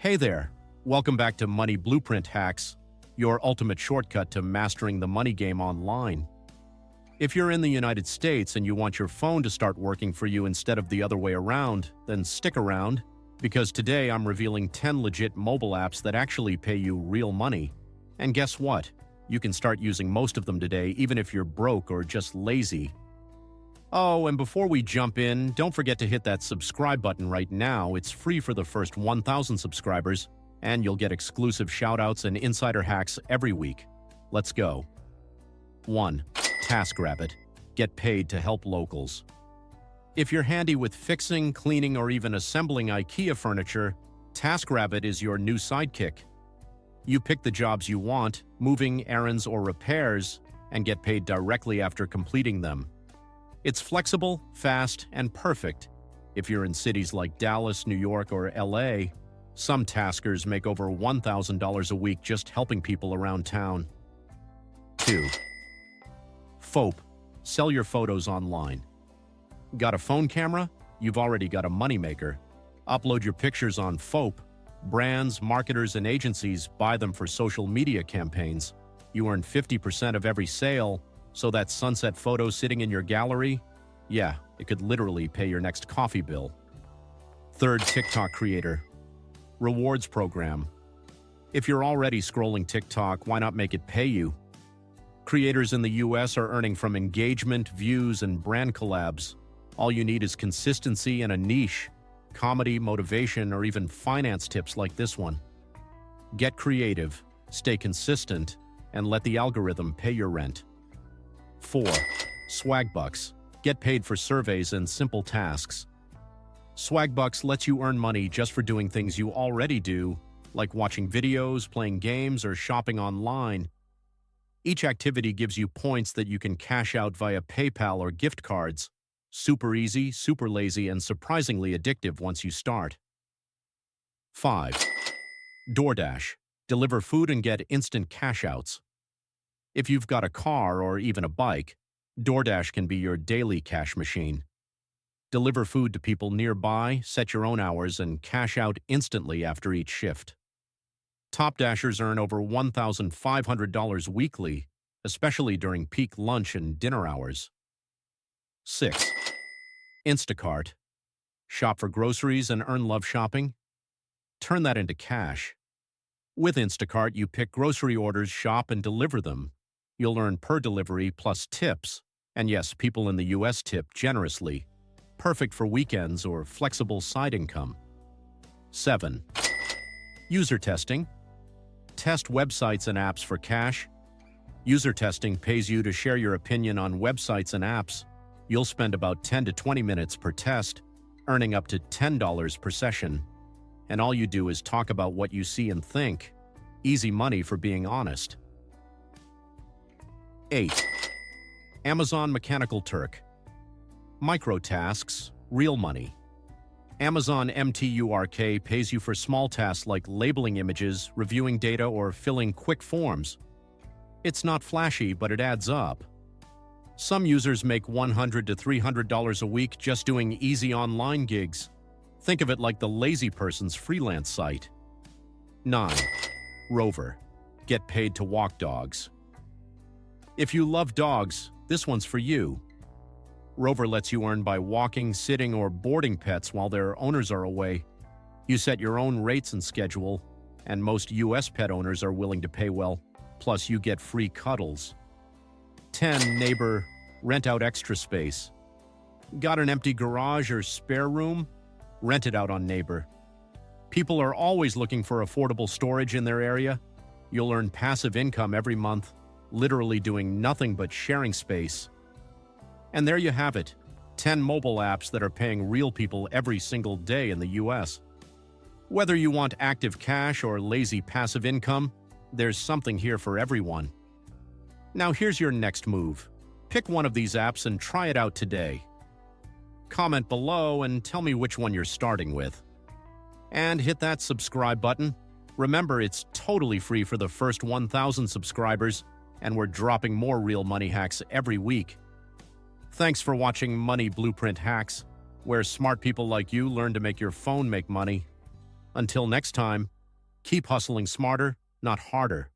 Hey there! Welcome back to Money Blueprint Hacks, your ultimate shortcut to mastering the money game online. If you're in the United States and you want your phone to start working for you instead of the other way around, then stick around, because today I'm revealing 10 legit mobile apps that actually pay you real money. And guess what? You can start using most of them today, even if you're broke or just lazy. Oh, and before we jump in, don't forget to hit that subscribe button right now. It's free for the first 1,000 subscribers, and you'll get exclusive shoutouts and insider hacks every week. Let's go. 1. TaskRabbit. Get paid to help locals. If you're handy with fixing, cleaning, or even assembling IKEA furniture, TaskRabbit is your new sidekick. You pick the jobs you want, moving, errands, or repairs, and get paid directly after completing them. It's flexible, fast, and perfect. If you're in cities like Dallas, New York, or LA, some taskers make over $1,000 a week just helping people around town. 2. FOAP. Sell your photos online. Got a phone camera? You've already got a moneymaker. Upload your pictures on FOAP. Brands, marketers, and agencies buy them for social media campaigns. You earn 50% of every sale, so that sunset photo sitting in your gallery? Yeah, it could literally pay your next coffee bill. 3. TikTok creator. Rewards program. If you're already scrolling TikTok, why not make it pay you? Creators in the US are earning from engagement, views, and brand collabs. All you need is consistency and a niche. Comedy, motivation, or even finance tips like this one. Get creative, stay consistent, and let the algorithm pay your rent. 4. Swagbucks. Get paid for surveys and simple tasks. Swagbucks lets you earn money just for doing things you already do, like watching videos, playing games, or shopping online. Each activity gives you points that you can cash out via PayPal or gift cards. Super easy, super lazy, and surprisingly addictive once you start. 5. DoorDash. Deliver food and get instant cash outs. If you've got a car or even a bike, DoorDash can be your daily cash machine. Deliver food to people nearby, set your own hours, and cash out instantly after each shift. Top Dashers earn over $1,500 weekly, especially during peak lunch and dinner hours. 6. Instacart. Shop for groceries and earn love shopping? Turn that into cash. With Instacart, you pick grocery orders, shop, and deliver them. You'll earn per delivery plus tips. And yes, people in the US tip generously. Perfect for weekends or flexible side income. 7. User testing. Test websites and apps for cash. User testing pays you to share your opinion on websites and apps. You'll spend about 10 to 20 minutes per test, earning up to $10 per session. And all you do is talk about what you see and think. Easy money for being honest. 8. Amazon Mechanical Turk. Micro tasks, real money. Amazon MTURK pays you for small tasks like labeling images, reviewing data, or filling quick forms. It's not flashy, but it adds up. Some users make $100 to $300 a week just doing easy online gigs. Think of it like the lazy person's freelance site. 9. Rover. Get paid to walk dogs. If you love dogs, this one's for you. Rover lets you earn by walking, sitting, or boarding pets while their owners are away. You set your own rates and schedule, and most US pet owners are willing to pay well, plus you get free cuddles. 10. Neighbor. Rent out extra space. Got an empty garage or spare room? Rent it out on Neighbor. People are always looking for affordable storage in their area. You'll earn passive income every month, literally doing nothing but sharing space. And there you have it, 10 mobile apps that are paying real people every single day in the US. Whether you want active cash or lazy passive income, there's something here for everyone. Now here's your next move. Pick one of these apps and try it out today. Comment below and tell me which one you're starting with. And hit that subscribe button. Remember, it's totally free for the first 1,000 subscribers, and we're dropping more real money hacks every week. Thanks for watching Money Blueprint Hacks, where smart people like you learn to make your phone make money. Until next time, Keep hustling smarter, not harder.